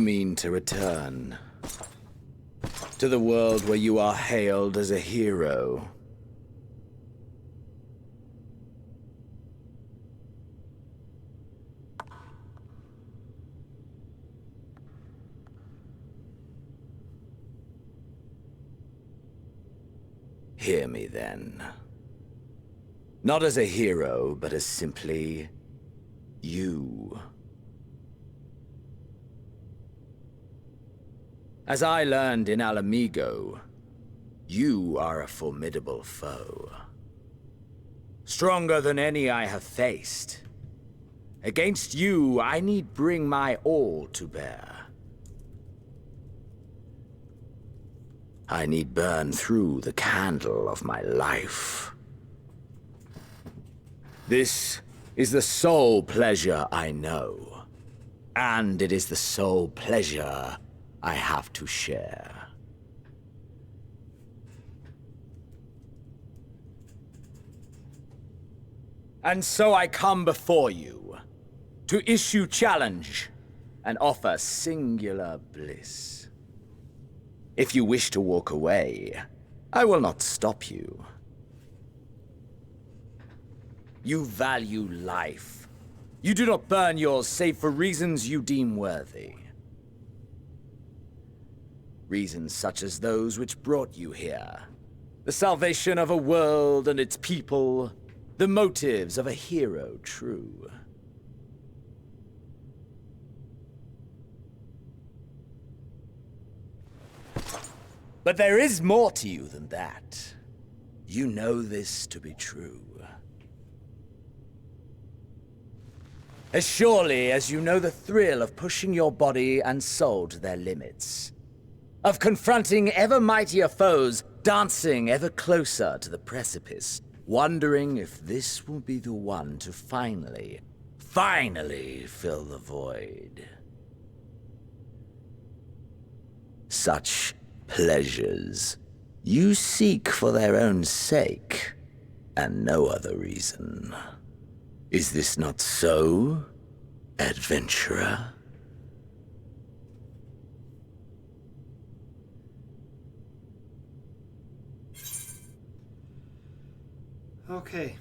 mean to return to the world where you are hailed as a hero? Hear me then. Not as a hero, but as simply you. As I learned in Alamigo, you are a formidable foe. Stronger than any I have faced. Against you, I need bring my all to bear. I need burn through the candle of my life. This is the sole pleasure I know, and it is the sole pleasure I have to share. And so I come before you, to issue challenge and offer singular bliss. If you wish to walk away, I will not stop you. You value life. You do not burn yours save for reasons you deem worthy. Reasons such as those which brought you here. The salvation of a world and its people. The motives of a hero true. But there is more to you than that. You know this to be true. As surely as you know the thrill of pushing your body and soul to their limits. Of confronting ever mightier foes, dancing ever closer to the precipice, wondering if this will be the one to finally fill the void. Such pleasures you seek for their own sake, and no other reason. Is this not so, adventurer? Okay,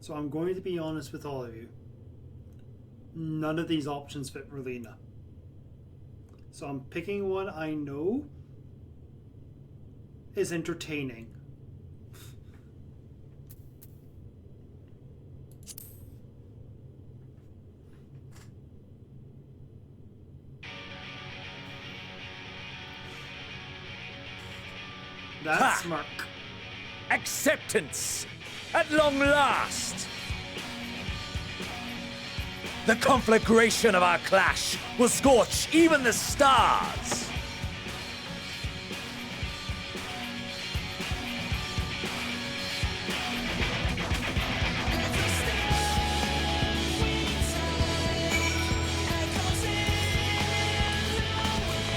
so I'm going to be honest with all of you. None of these options fit Relina. So I'm picking one I know is entertaining. That's smart. Acceptance! At long last! The conflagration of our clash will scorch even the stars!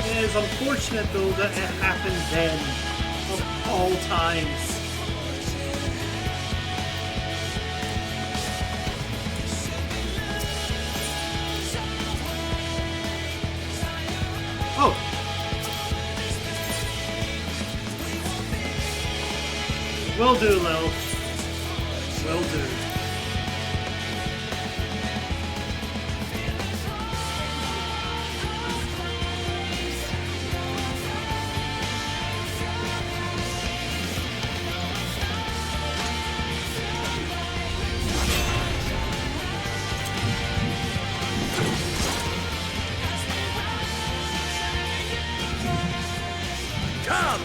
It is unfortunate though that it happened then, of all times. Oh! Will do, Lil. Will do. Come!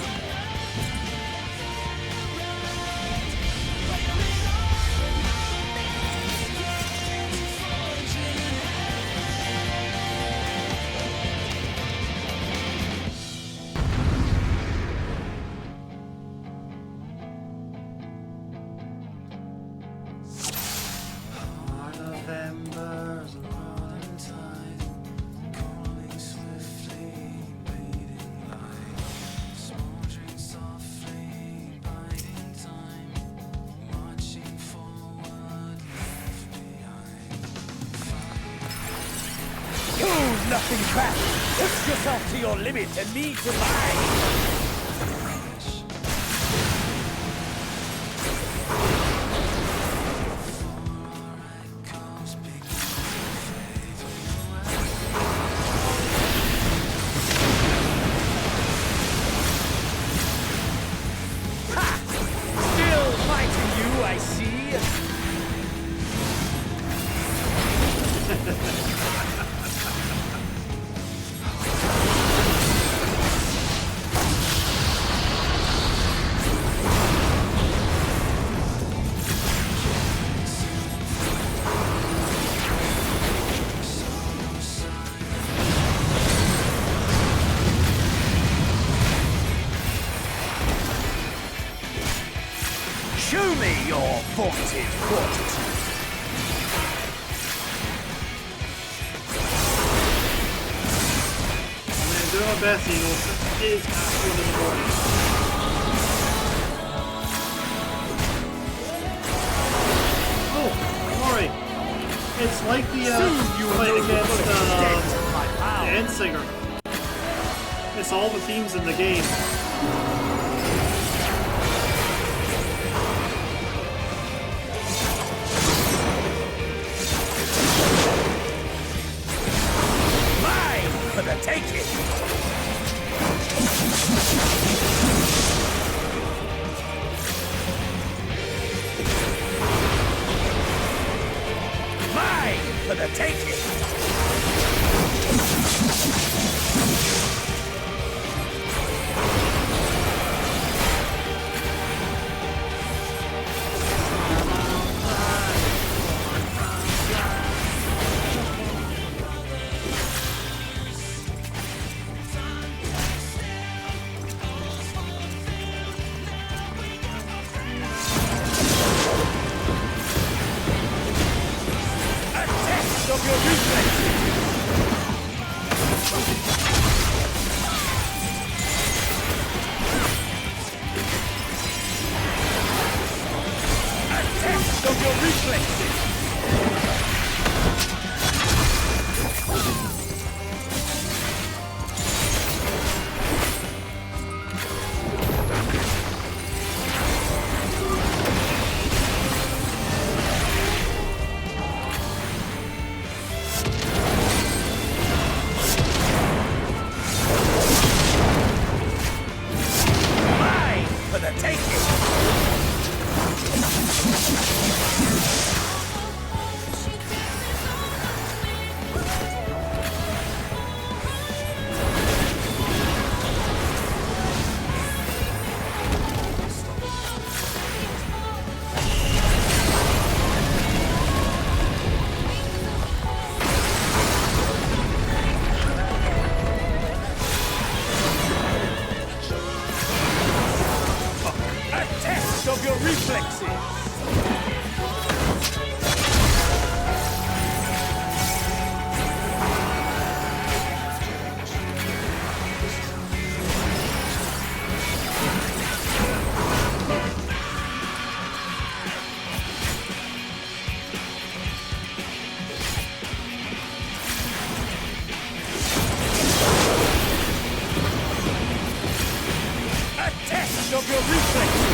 fighting back! Push yourself to your limit and lead to mine! Show me your vaunted fortitude. I'm doing my best, Eagles. It is past 1 in the morning. Oh, alright. It's like the fight against the end singer. It's all the themes in the game. For the taking! Mine for the taking! Of your reflexes!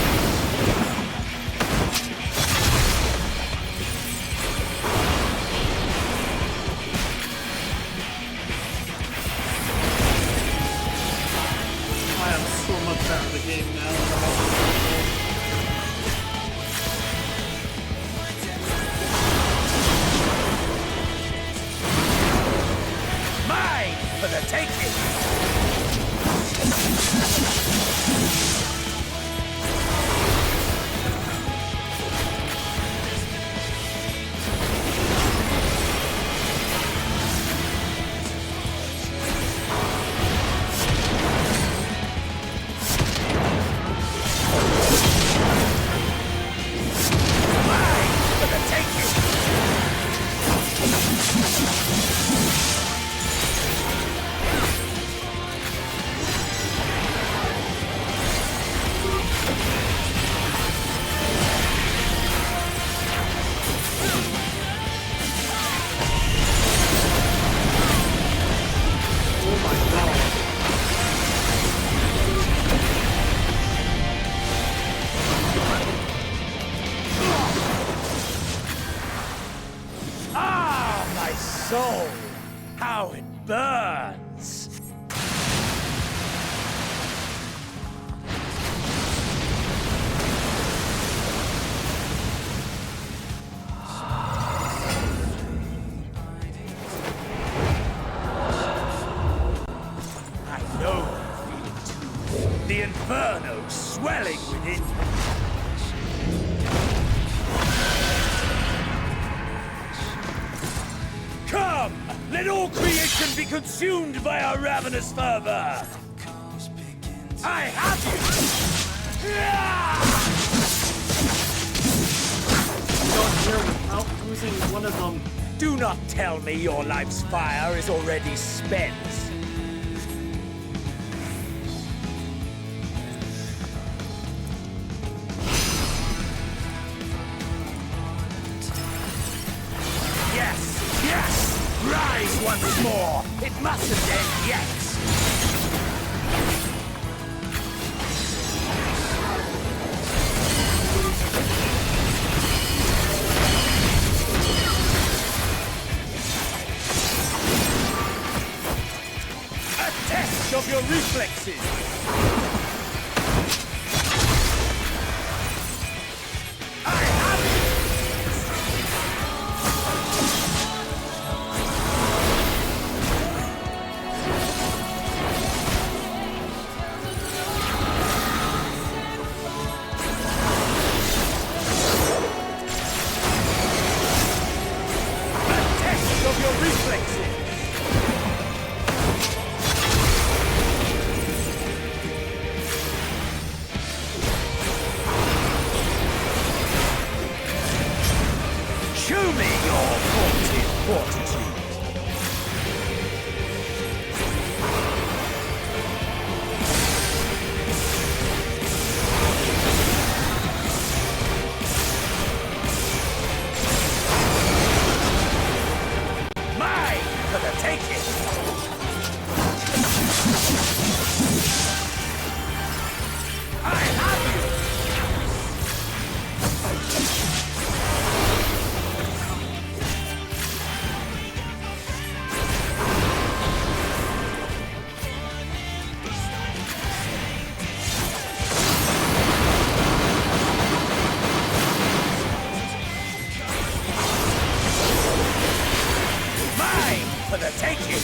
I am so much better at the game now. Mine for the taking! burns! I know the feeling too. The inferno swelling within me. Come! Let all creation be consumed by our ravenous fervor! I have you! Got here without losing one of them. Do not tell me your life's fire is already spent. Yes! Rise once more! It mustn't end yet! A test of your reflexes! Show me your vaunted fortitude. Mine for the taking. I have you. For the taking!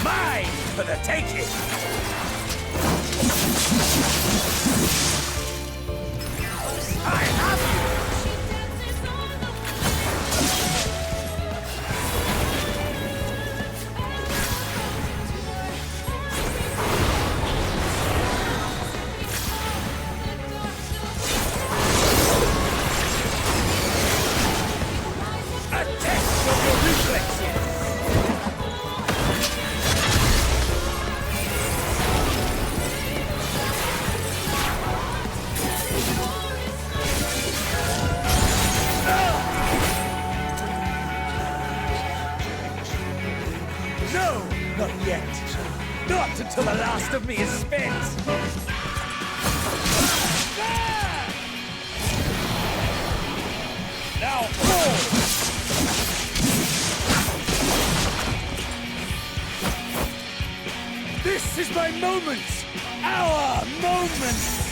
Mine for the taking! I have you! A test of your reflexes! No, not yet. Not until the last of me is spent. Now fall! This is my moment! Our moment!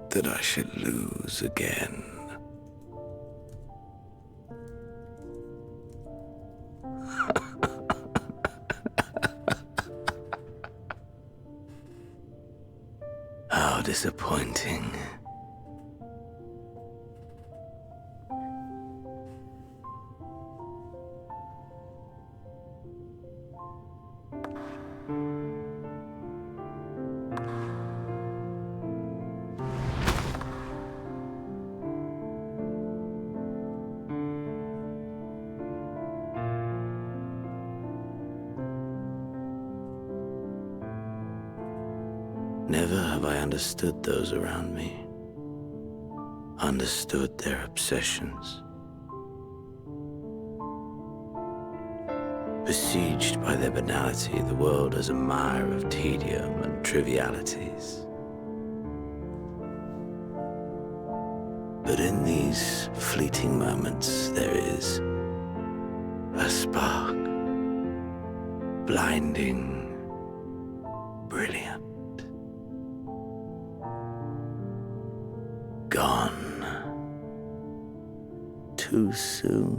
That I should lose again. How disappointing. Never have I understood those around me, understood their obsessions. Besieged by their banality, the world is a mire of tedium and trivialities. But in these fleeting moments, there is a spark, blinding, brilliant. Gone too soon.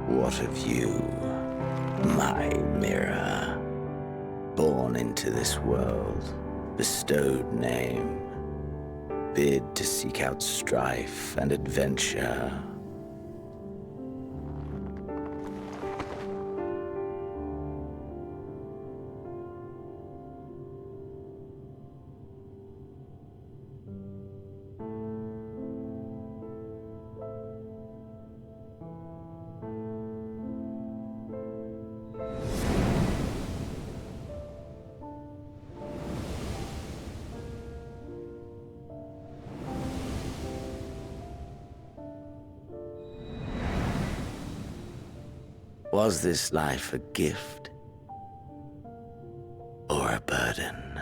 What of you, my mirror? Born into this world, bestowed name, bid to seek out strife and adventure. Was this life a gift or a burden?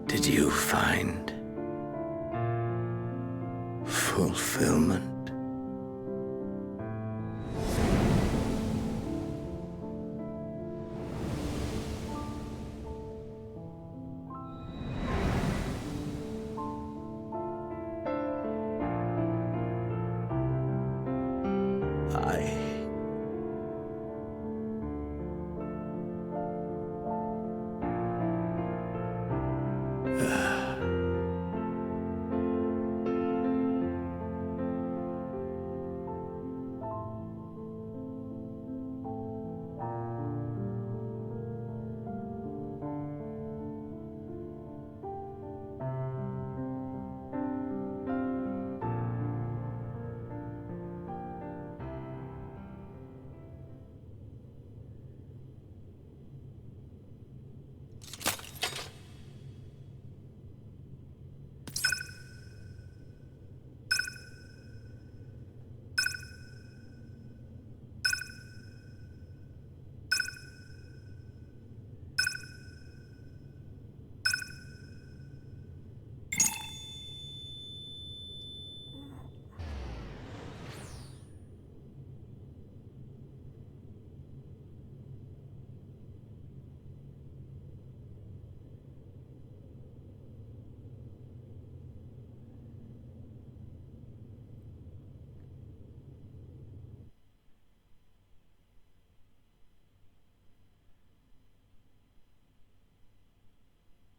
Did you find fulfillment?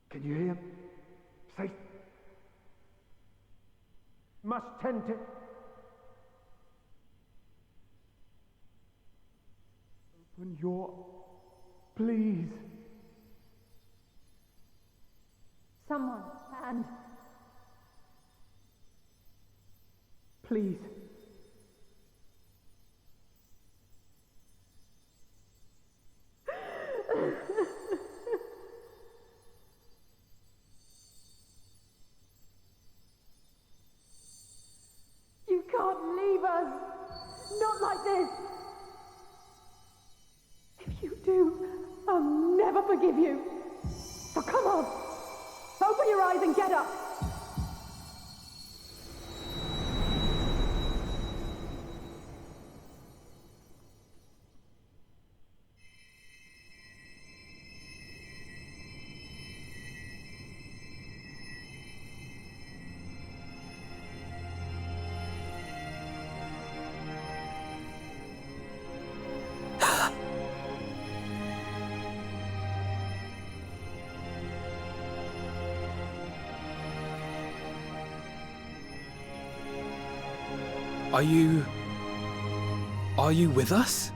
Can you hear? Safe. Must tend to. Open your. Please. Someone, and Please. You can't leave us! Not like this! If you do, I'll never forgive you! So come on! Open your eyes and get up! Are you with us?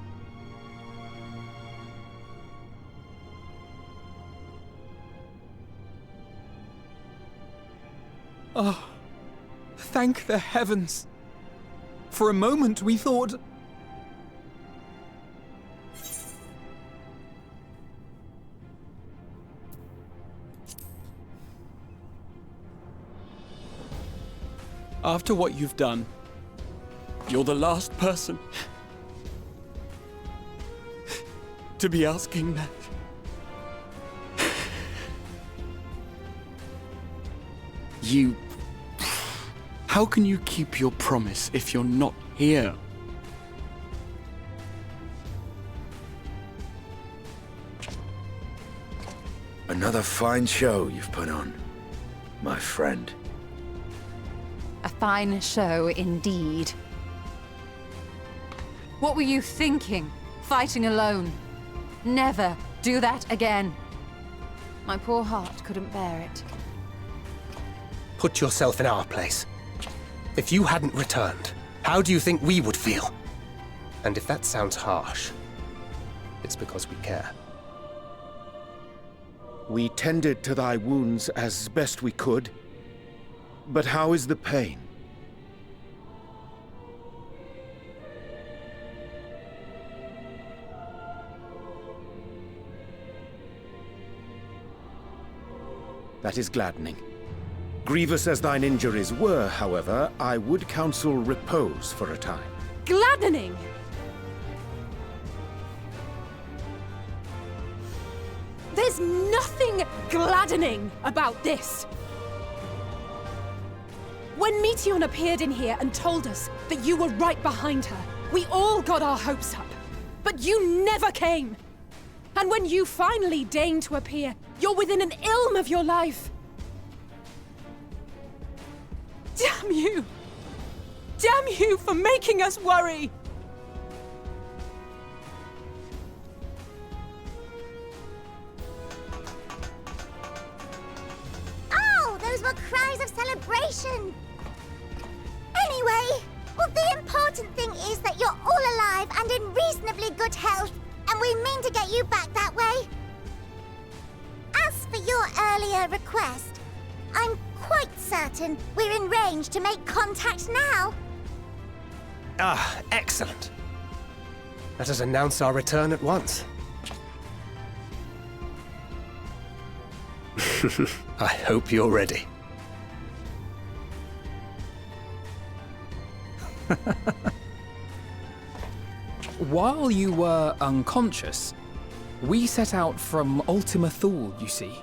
Oh, thank the heavens. For a moment we thought... After what you've done, you're the last person to be asking that. You... How can you keep your promise if you're not here? Another fine show you've put on, my friend. A fine show indeed. What were you thinking? Fighting alone? Never do that again. My poor heart couldn't bear it. Put yourself in our place. If you hadn't returned, how do you think we would feel? And if that sounds harsh, it's because we care. We tended to thy wounds as best we could. But how is the pain? That is gladdening. Grievous as thine injuries were, however, I would counsel repose for a time. Gladdening! There's nothing gladdening about this! When Meteon appeared in here and told us that you were right behind her, we all got our hopes up. But you never came! And when you finally deign to appear, you're within an ilm of your life! Damn you! Damn you for making us worry! Oh, those were cries of celebration! Anyway, well, the important thing is that you're all alive and in reasonably good health, and we mean to get you back that way. As for your earlier request, I'm quite certain we're in range to make contact now. Ah, excellent. Let us announce our return at once. I hope you're ready. While you were unconscious, we set out from Ultima Thule, you see.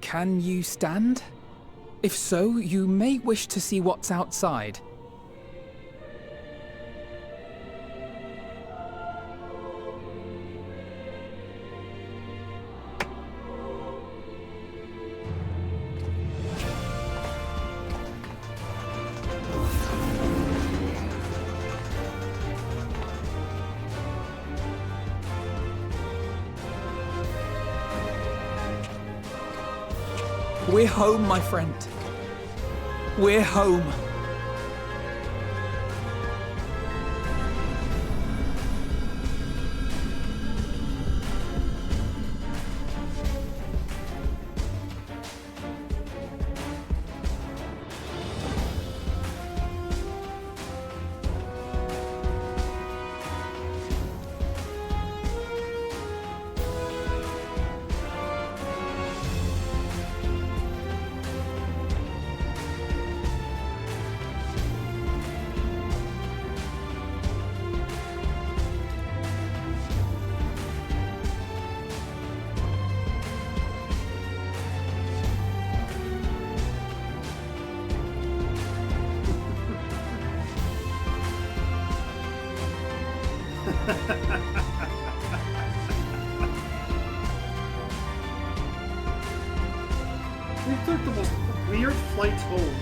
Can you stand? If so, you may wish to see what's outside. We're home, my friend. We're home. We took the most weird flights home.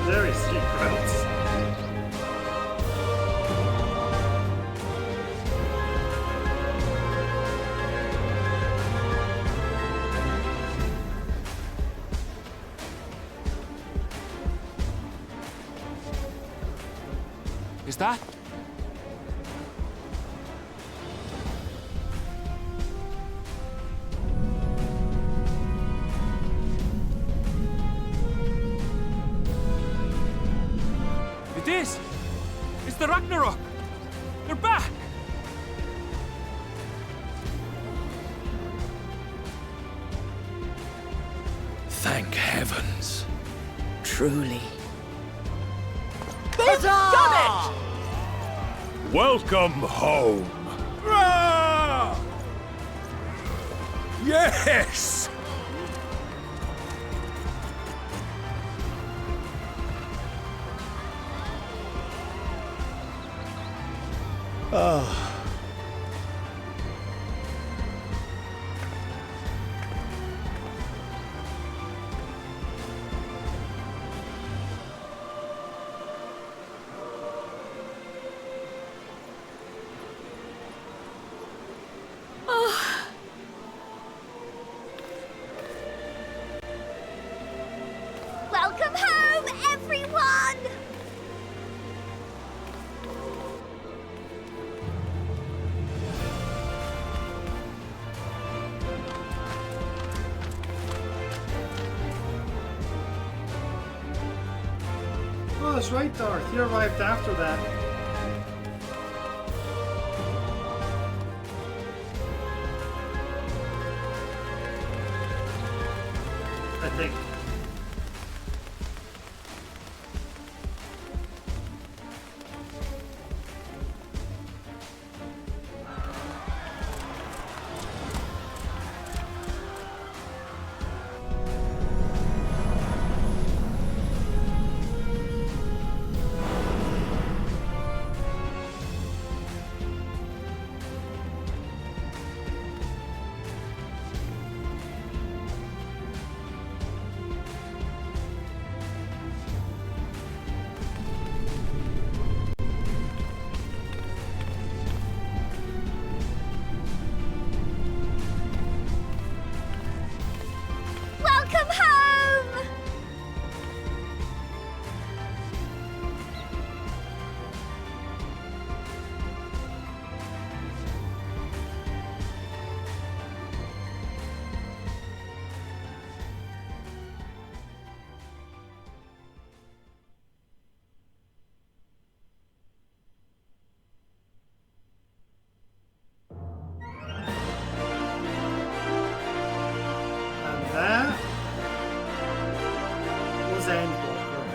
Very steep crowds. Is that? It is! It's the Ragnarok! They're back! Thank heavens. Truly. They've done it! Welcome home. Yes! Welcome home, everyone! Oh, that's right, Darth. You arrived after that. I think. Welcome home! And that was Endwalker.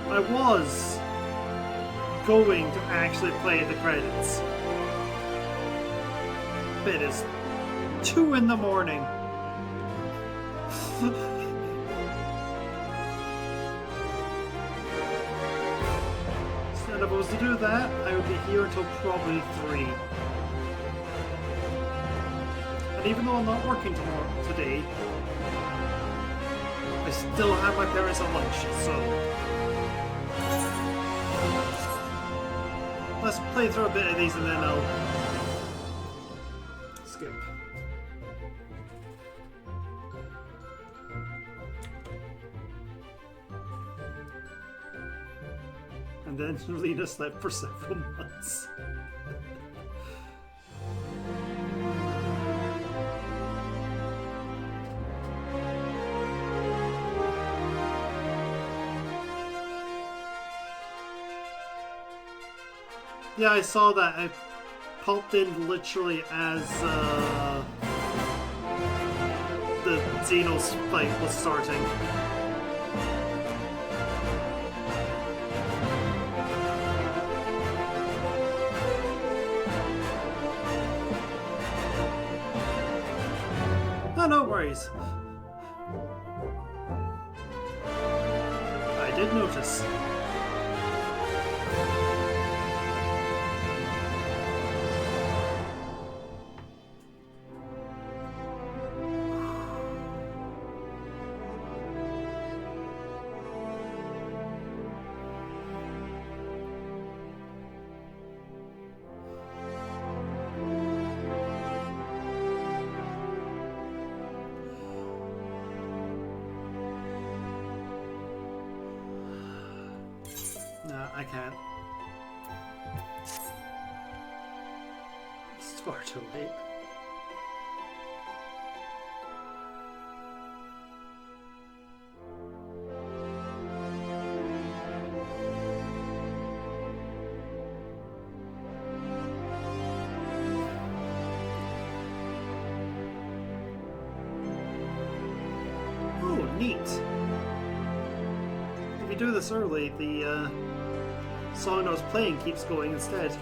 I was going to actually play the credits. But it is 2 in the morning. So if I was to do that, I would be here until probably 3. And even though I'm not working today, I still have my parents at lunch, so Let's play through a bit of these and then I'll skip. And then Lena slept for several months. Yeah, I saw that. I popped in literally as the Xenos fight was starting. Oh, no worries. I did notice. Nah, I can't. It's far too late. Oh, neat. If you do this early, the song I was playing keeps going instead.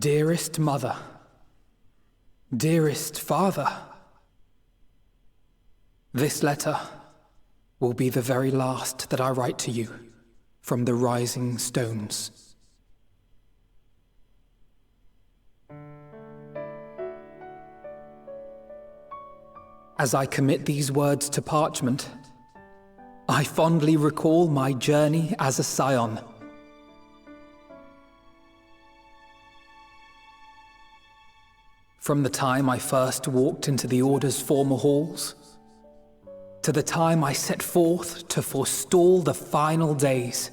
Dearest mother, dearest father, this letter will be the very last that I write to you from the rising stones. As I commit these words to parchment, I fondly recall my journey as a scion. From the time I first walked into the Order's former halls, to the time I set forth to forestall the final days.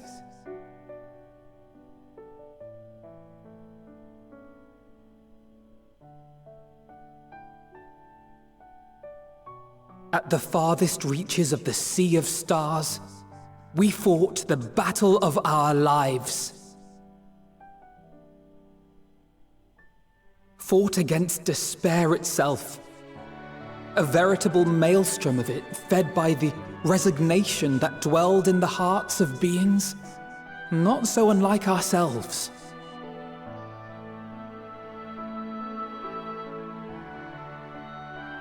At the farthest reaches of the Sea of Stars, we fought the battle of our lives. Fought against despair itself, a veritable maelstrom of it fed by the resignation that dwelled in the hearts of beings not so unlike ourselves.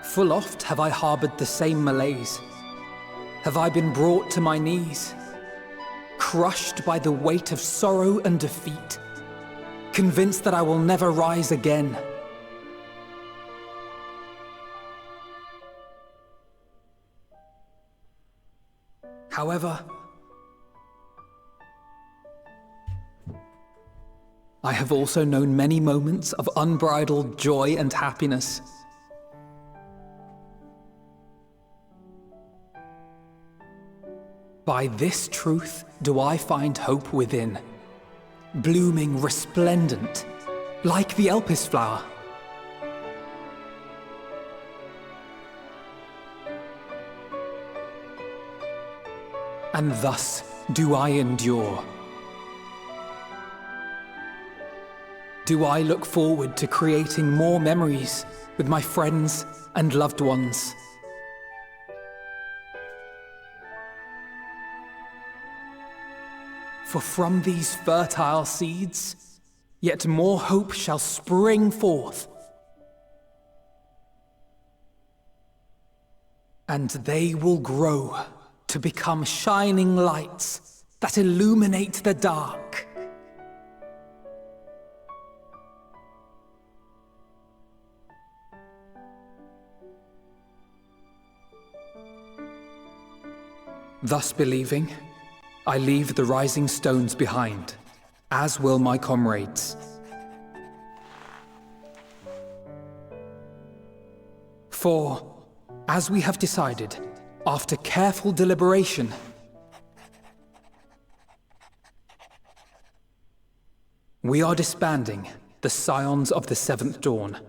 Full oft have I harbored the same malaise. Have I been brought to my knees, crushed by the weight of sorrow and defeat, convinced that I will never rise again. However, I have also known many moments of unbridled joy and happiness. By this truth do I find hope within. blooming resplendent, like the Elpis flower. And thus do I endure. Do I look forward to creating more memories with my friends and loved ones. For from these fertile seeds, yet more hope shall spring forth. And they will grow to become shining lights that illuminate the dark. Thus believing, I leave the rising stones behind, as will my comrades. For, as we have decided, after careful deliberation, we are disbanding the Scions of the Seventh Dawn.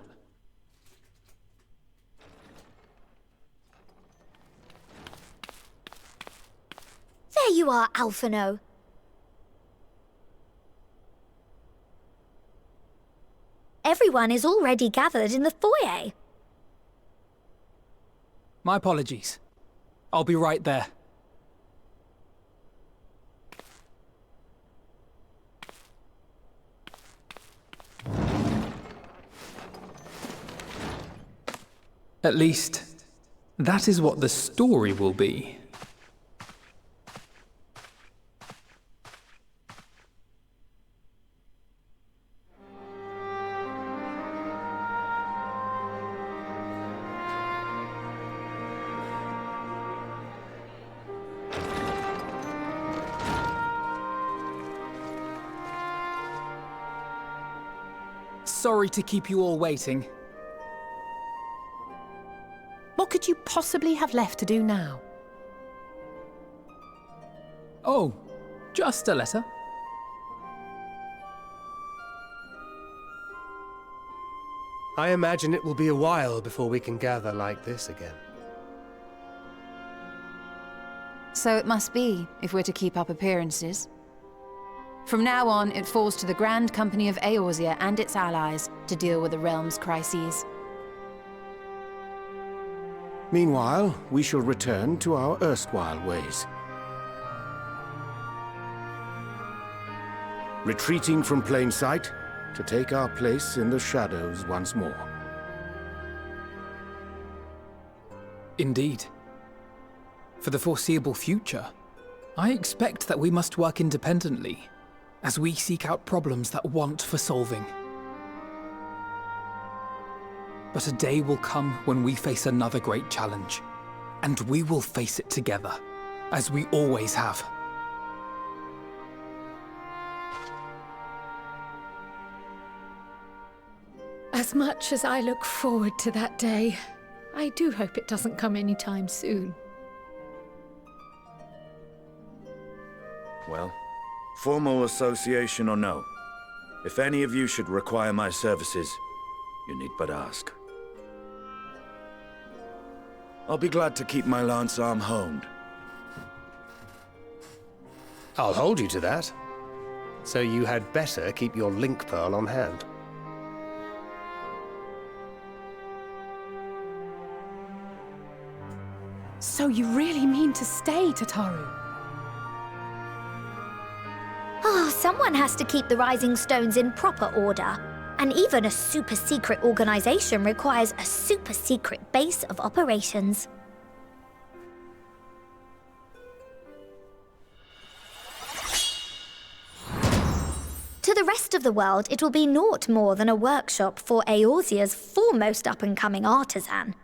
There you are, Alphino. Everyone is already gathered in the foyer. My apologies. I'll be right there. At least, that is what the story will be. Sorry to keep you all waiting. What could you possibly have left to do now? Oh, just a letter. I imagine it will be a while before we can gather like this again. So it must be, if we're to keep up appearances. From now on, it falls to the Grand Company of Eorzea and its allies to deal with the realm's crises. Meanwhile, we shall return to our erstwhile ways. Retreating from plain sight to take our place in the shadows once more. Indeed. For the foreseeable future, I expect that we must work independently, as we seek out problems that want for solving. But a day will come when we face another great challenge, and we will face it together, as we always have. As much as I look forward to that day, I do hope it doesn't come anytime soon. Well, formal association or no, if any of you should require my services, you need but ask. I'll be glad to keep my lance arm honed. I'll hold you to that. So you had better keep your link pearl on hand. So you really mean to stay, Tataru? Oh, someone has to keep the Rising Stones in proper order. And even a super-secret organization requires a super-secret base of operations. To the rest of the world, it will be naught more than a workshop for Eorzea's foremost up-and-coming artisan.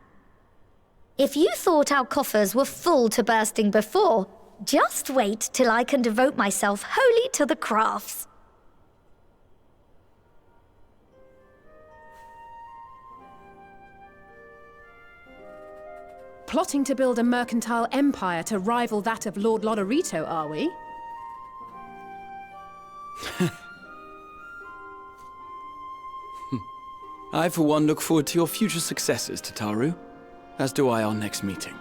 If you thought our coffers were full to bursting before, just wait till I can devote myself wholly to the crafts. Plotting to build a mercantile empire to rival that of Lord Lodorito, are we? I, for one, look forward to your future successes, Tataru, as do I our next meeting.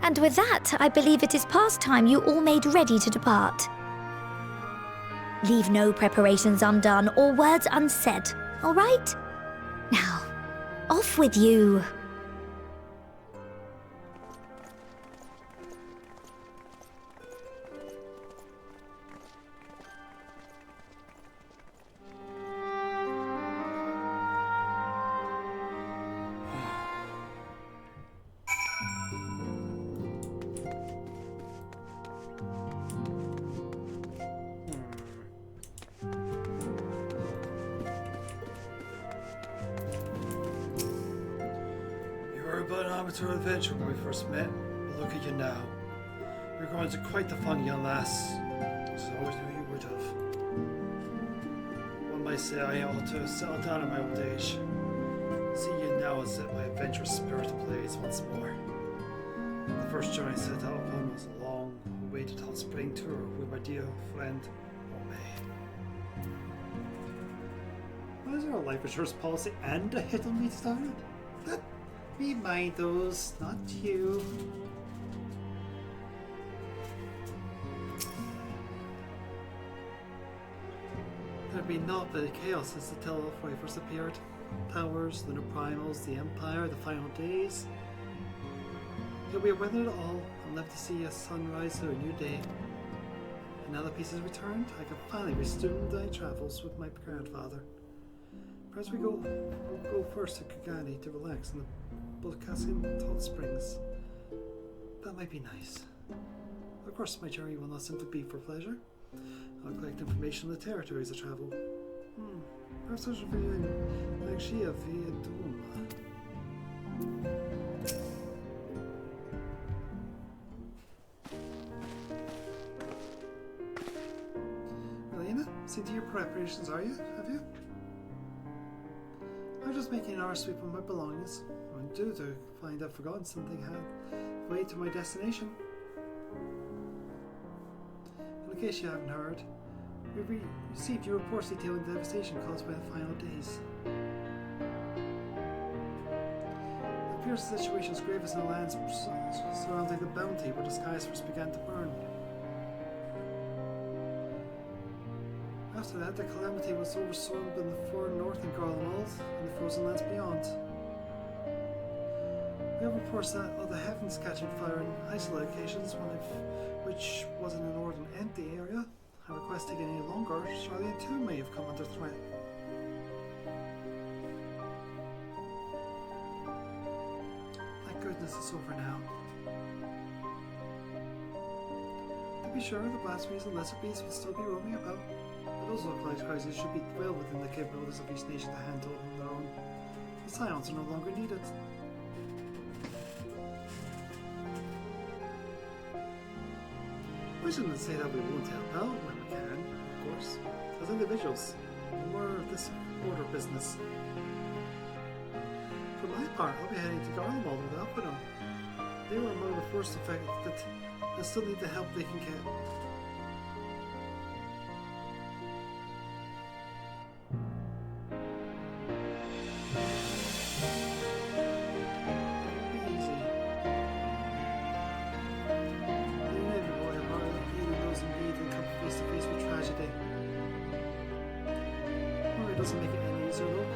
And with that, I believe it is past time you all made ready to depart. Leave no preparations undone or words unsaid, all right? Now, off with you. Amateur adventure when we first met, but look at you now. You're going to quite the fun, young lass. So I always knew you would have. One might say I ought to settle down in my old age. See you now and set my adventurous spirit ablaze once more. The first journey I set out upon was a long, awaited hot spring tour with my dear friend, May. Why is there a life insurance policy and a hit on me to start with? Me mind those, not you. There'd be naught but chaos since the Telephone first appeared. Powers, lunar primals, the Empire, the final days. Yet we have weathered it all and lived to see a sunrise to a new day. And now the peace has returned, I can finally resume my travels with my grandfather. Perhaps we'll go first to Kagani to relax in the Bulkasian hot springs. That might be nice. Of course, my journey will not simply be for pleasure. I'll collect information on the territories I travel. Perhaps I should be in Magshia via Duma. Elena, see to your preparations, are you? Have you? I'm just making an hour sweep of my belongings. I'm due to find I've forgotten something way to my destination. In case you haven't heard, we received your reports detailing the devastation caused by the final days. It appears the situation is gravest in the lands surrounding the bounty where the skies first began to burn. After that, the calamity was overswollen in the far north in Garlemald and the frozen lands beyond. We have reports that of the heavens catching fire in isolated locations, one of which was in the northern empty area. Had request taken any longer, Charlene too may have come under threat. Thank goodness it's over now. To be sure, the blasphemies and lesser beasts will still be roaming about. But those localized crises should be well within the capabilities of each nation to handle on their own. The scions are no longer needed. I shouldn't say that we won't help out when we can, of course. As individuals, more of this order business. For my part, I'll be heading to Garlemald with Alpino. They were among the first affected and still need the help they can get. Doesn't make it any easier though.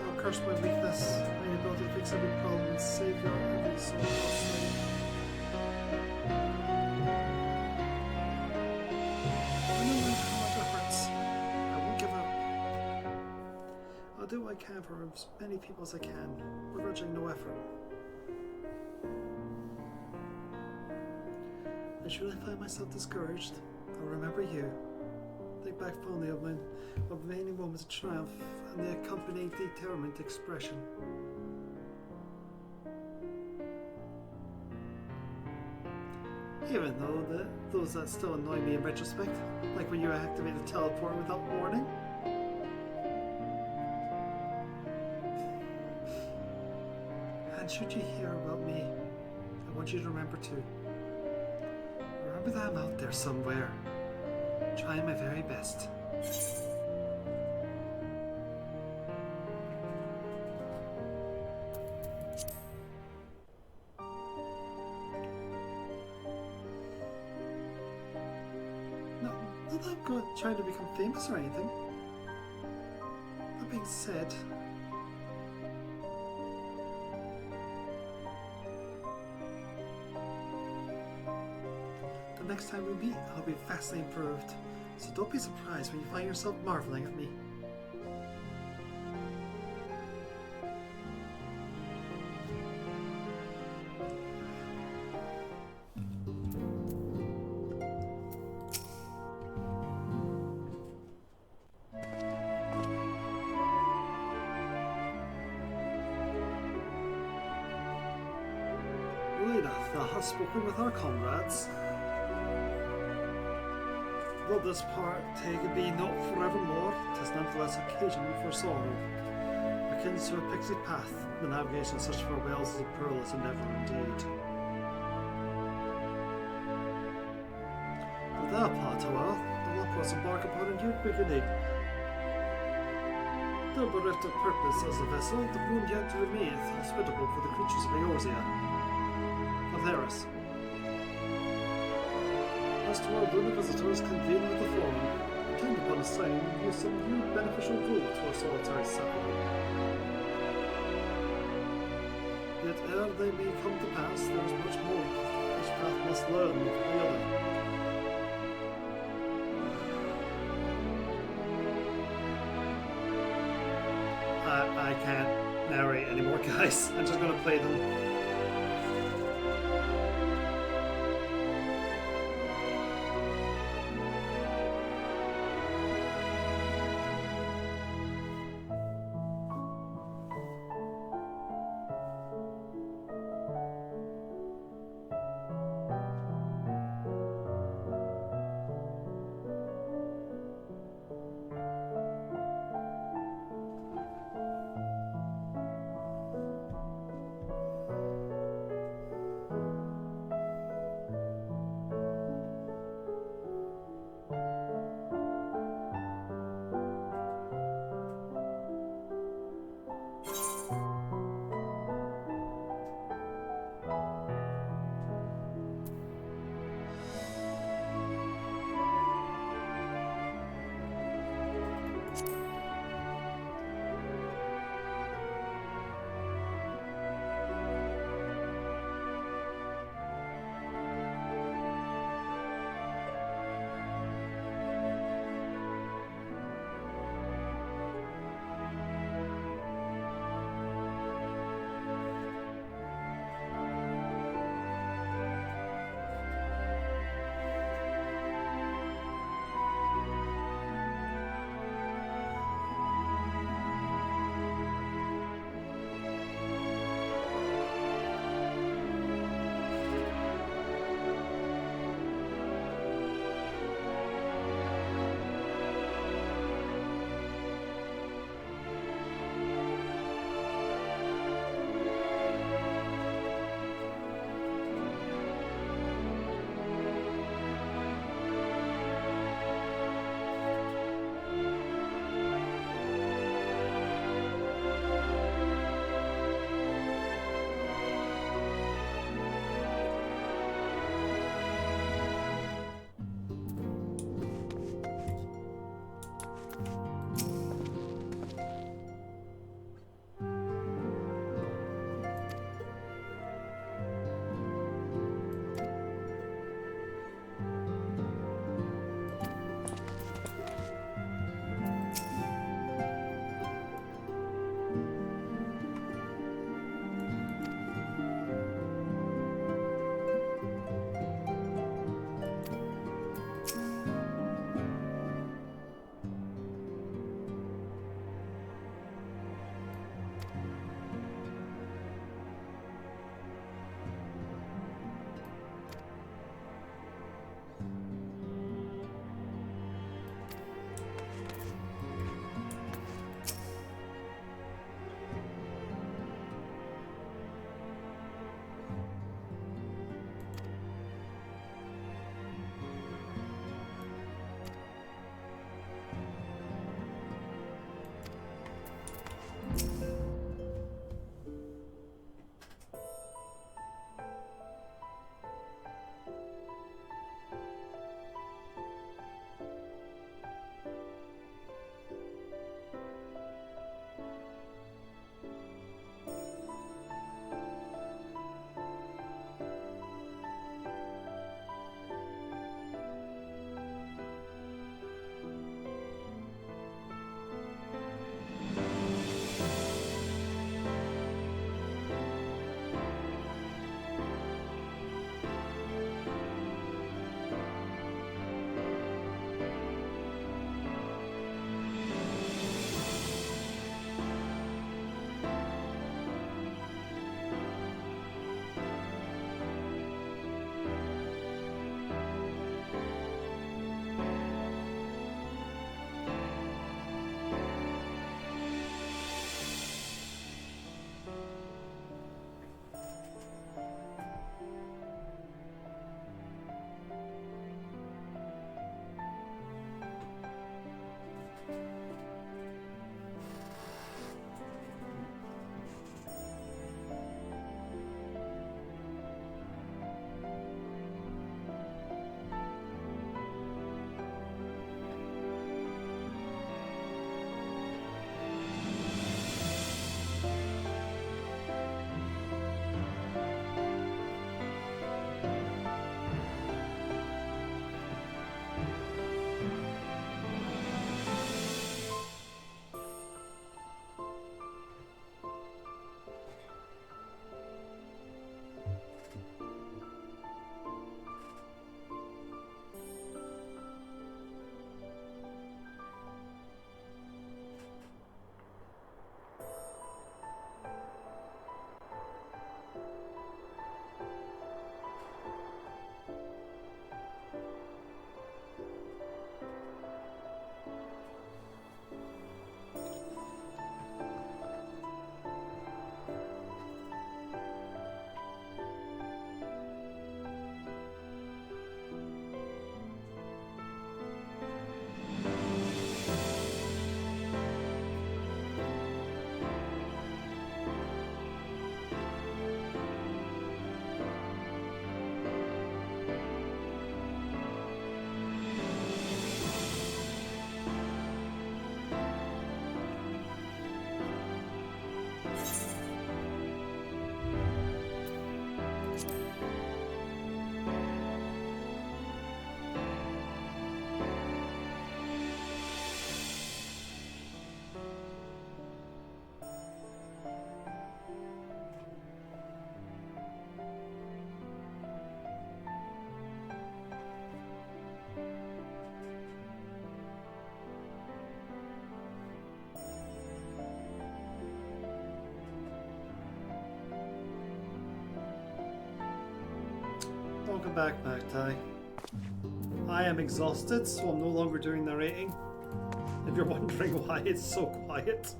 I'll curse my weakness, my inability to fix every problem and save your every soul costly. I know how much efforts. I won't give up. I'll do what I can for as many people as I can, begrudging no effort. And should I find myself discouraged, I'll remember you. Think back fondly of many moments of triumph and the accompanying determined expression. Even though those that still annoy me in retrospect, like when you activate the teleport without warning. And should you hear about me, I want you to remember that I'm out there somewhere, trying my very best. Not that I'm trying to become famous or anything. That being said, the next time we meet, I'll be vastly improved. So don't be surprised when you find yourself marveling at me. Thou hast spoken with our comrades. Though this partake be not forevermore, 'tis nonetheless occasion for sorrow. Akin to a pixie path, the navigation of such farewells is a perilous endeavour indeed. For thou part, however, thou wilt us embark upon a new beginning. Though bereft of purpose as a vessel, the moon yet remaineth hospitable for the creatures of Eorzea. Theris. As to our lunar visitors convene with the forum, intend upon assigning you some new beneficial rule to our solitary settlement. Yet ere they may come to pass, there is much more each path must learn from the other. I can't narrate anymore, guys. I'm just gonna play them. Welcome back, Magpie. I am exhausted, so I'm no longer doing narrating. If you're wondering why it's so quiet.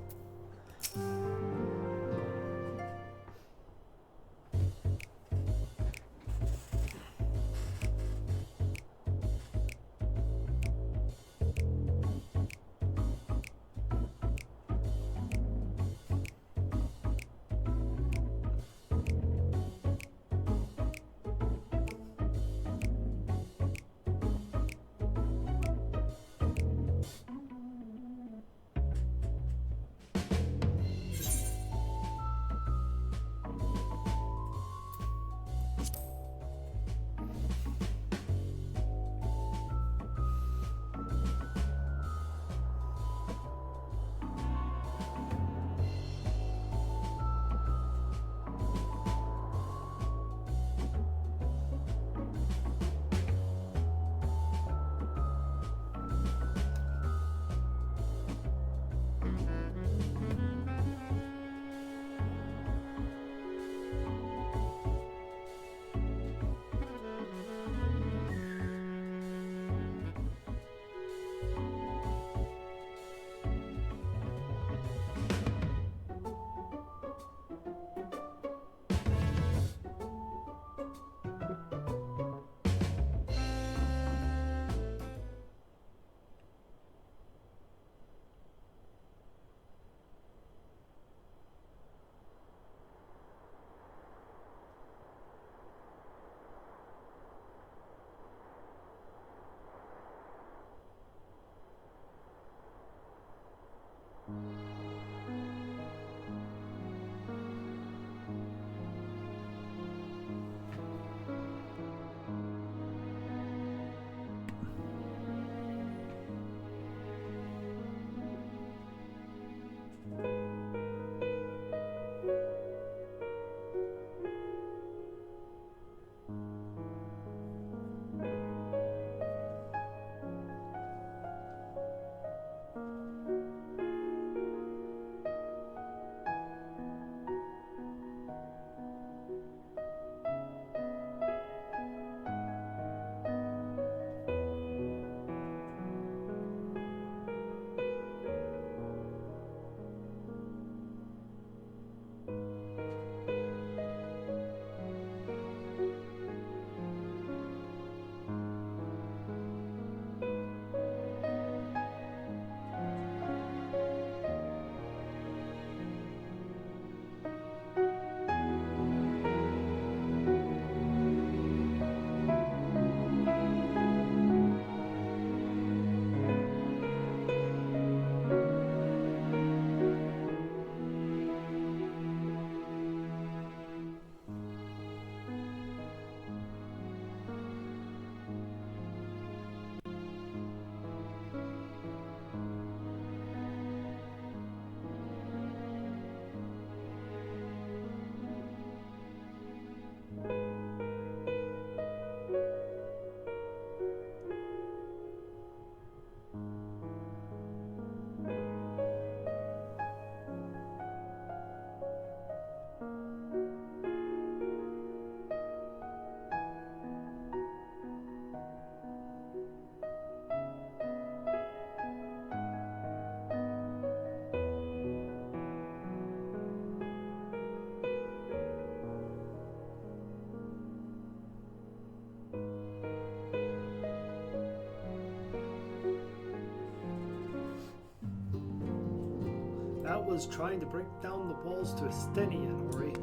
That was trying to break down the walls to Estinian, Ori.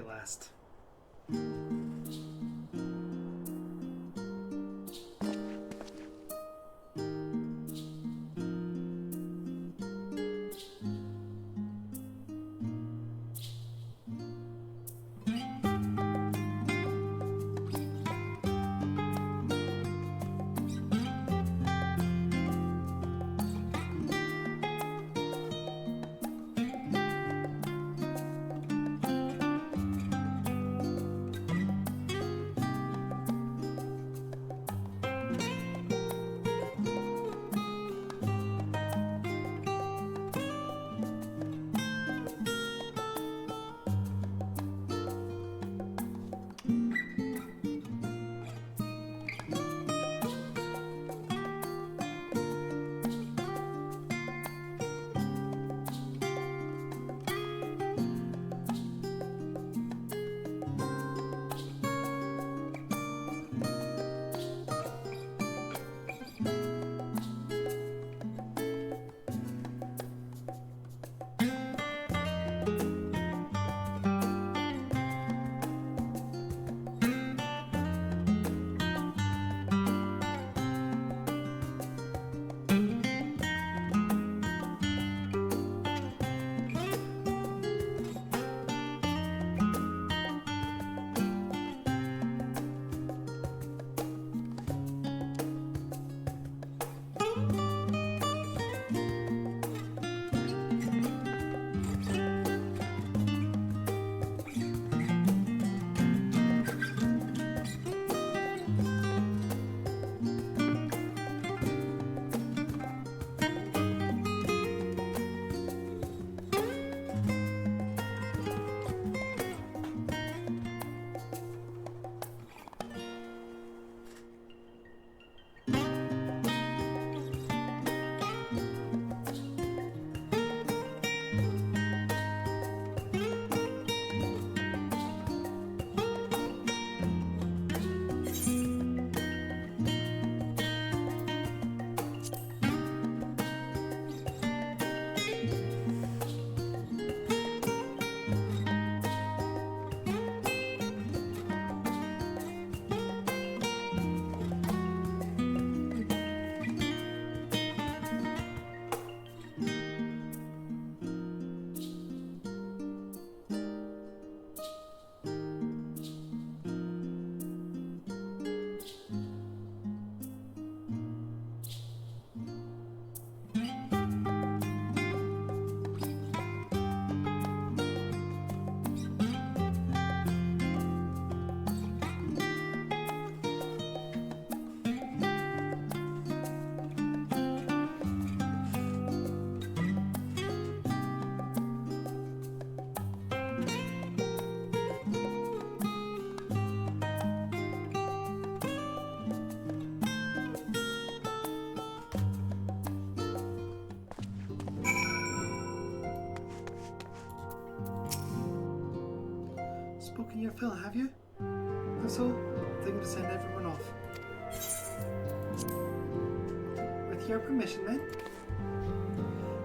be last. Spoken your fill, have you? If so, I'm thinking to send everyone off. With your permission, then.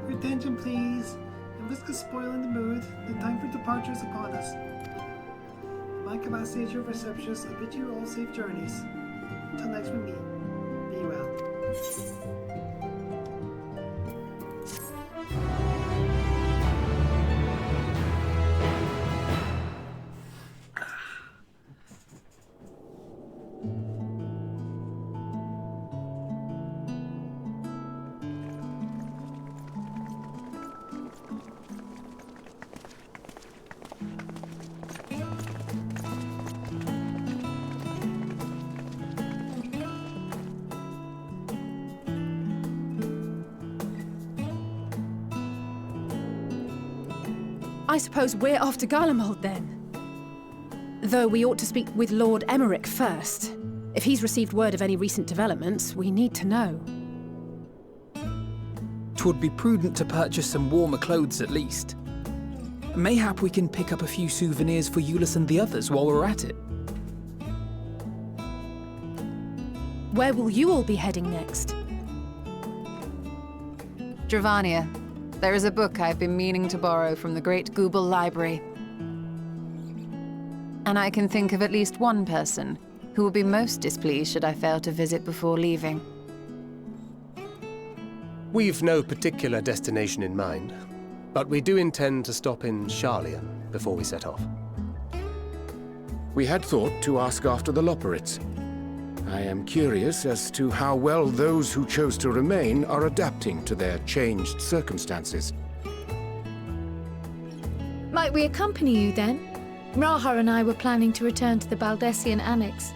Your attention, please. In risk of spoiling the mood, the time for departure is upon us. In my capacity as your receptionist, I bid you all safe journeys. Until next we meet, be well. I suppose we're off to Garlemald then. Though we ought to speak with Lord Emmerich first. If he's received word of any recent developments, we need to know. 'Twould be prudent to purchase some warmer clothes at least. Mayhap we can pick up a few souvenirs for Euless and the others while we're at it. Where will you all be heading next? Dravania. There is a book I've been meaning to borrow from the great Google Library. And I can think of at least one person who will be most displeased should I fail to visit before leaving. We've no particular destination in mind, but we do intend to stop in Sharlayan before we set off. We had thought to ask after the Loporrits. I am curious as to how well those who chose to remain are adapting to their changed circumstances. Might we accompany you then? Raha and I were planning to return to the Baldessian Annex.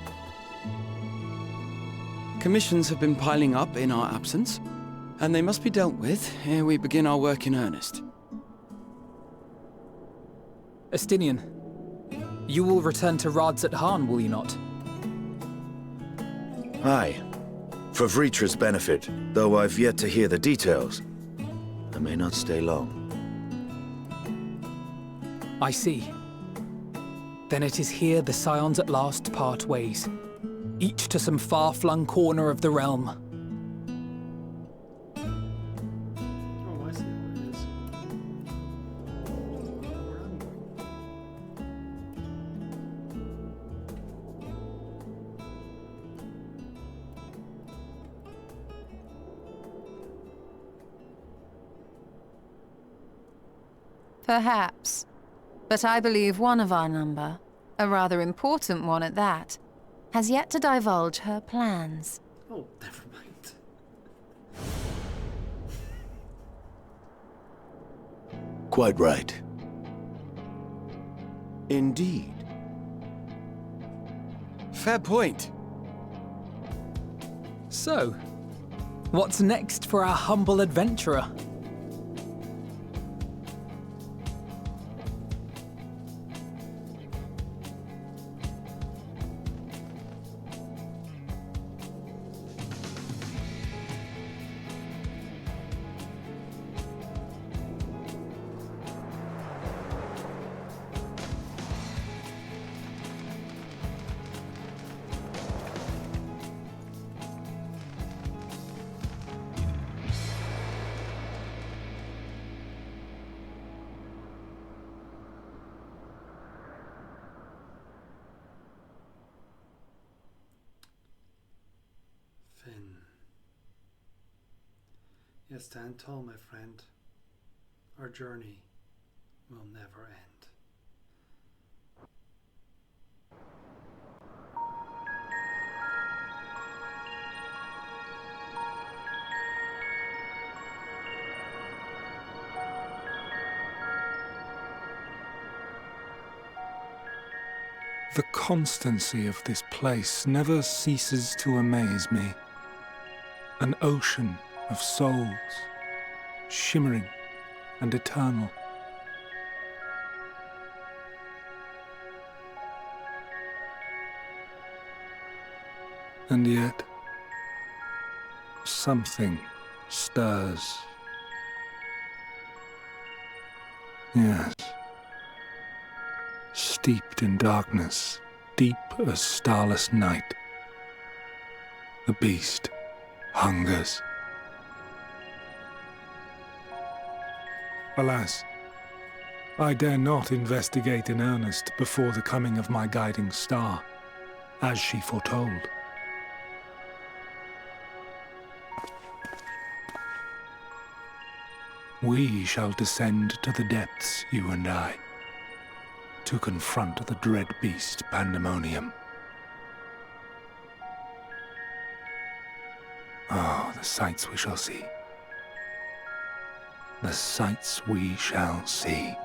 Commissions have been piling up in our absence, and they must be dealt with ere we begin our work in earnest. Estinian, you will return to Radzat Han, will you not? Aye. For Vritra's benefit, though I've yet to hear the details. I may not stay long. I see. Then it is here the Scions at last part ways, each to some far-flung corner of the realm. Oh, I see what it is. Where am I? Perhaps. But I believe one of our number, a rather important one at that, has yet to divulge her plans. Oh, never mind. Quite right. Indeed. Fair point. So, what's next for our humble adventurer? Finn. Yes, stand tall, my friend. Our journey will never end. The constancy of this place never ceases to amaze me. An ocean of souls, shimmering and eternal. And yet, something stirs. Yes. Steeped in darkness, deep as starless night. The beast hungers. Alas, I dare not investigate in earnest before the coming of my guiding star, as she foretold. We shall descend to the depths, you and I, to confront the dread beast Pandemonium. Oh, the sights we shall see. The sights we shall see.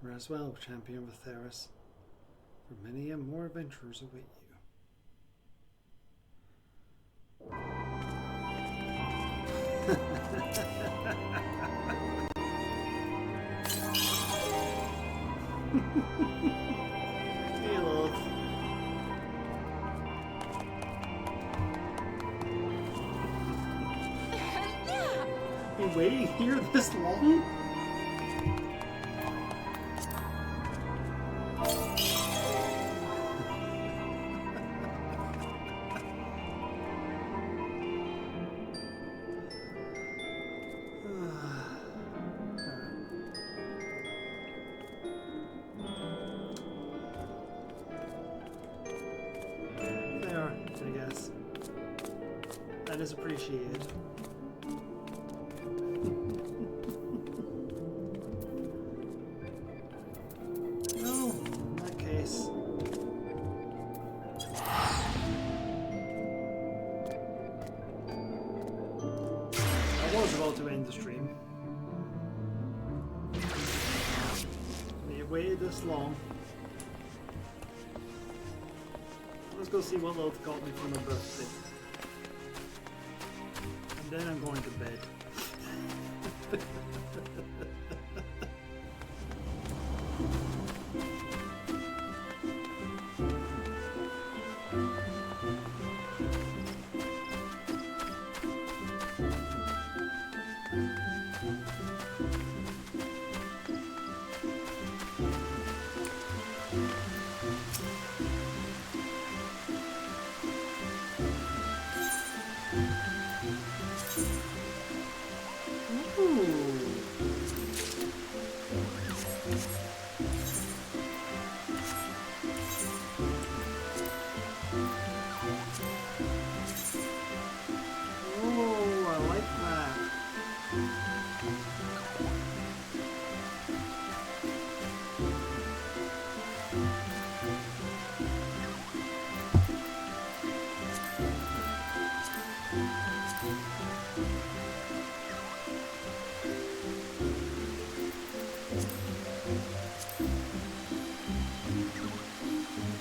Rest well, champion of Theris, for many and more adventures await you. Hey, love. been waiting here this long? They are, I guess. That is appreciated. No, in that case. I was about to end the stream. You waited this long. Let's go see what Lilith got me for my birthday. And then I'm going to bed.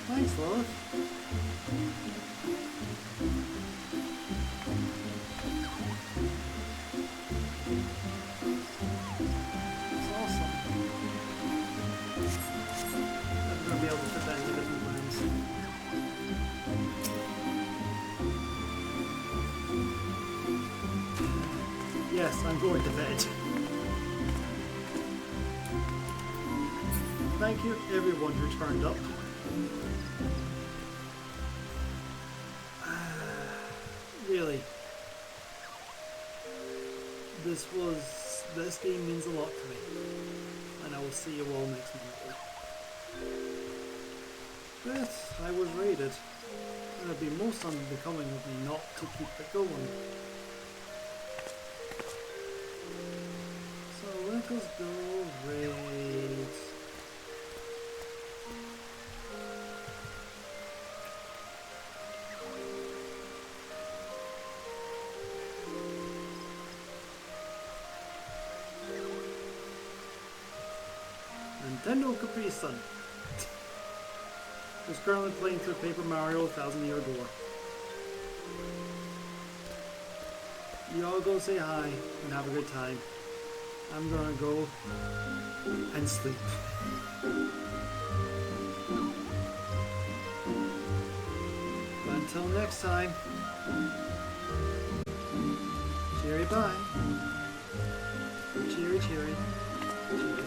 Thanks, Lilith. That's awesome. I'm gonna be able to fit that into different rooms. Yes, I'm going to bed. Thank you everyone who turned up. Really, this game means a lot to me, and I will see you all next Monday. But I was raided. It would be most unbecoming of me not to keep it going. So let us go raid. Nintendo Capri Sun. Who's currently playing through Paper Mario 1000 Year Door. You all go say hi and have a good time. I'm gonna go and sleep. But until next time, cheery bye. Cheery, cheery. Cheery bye.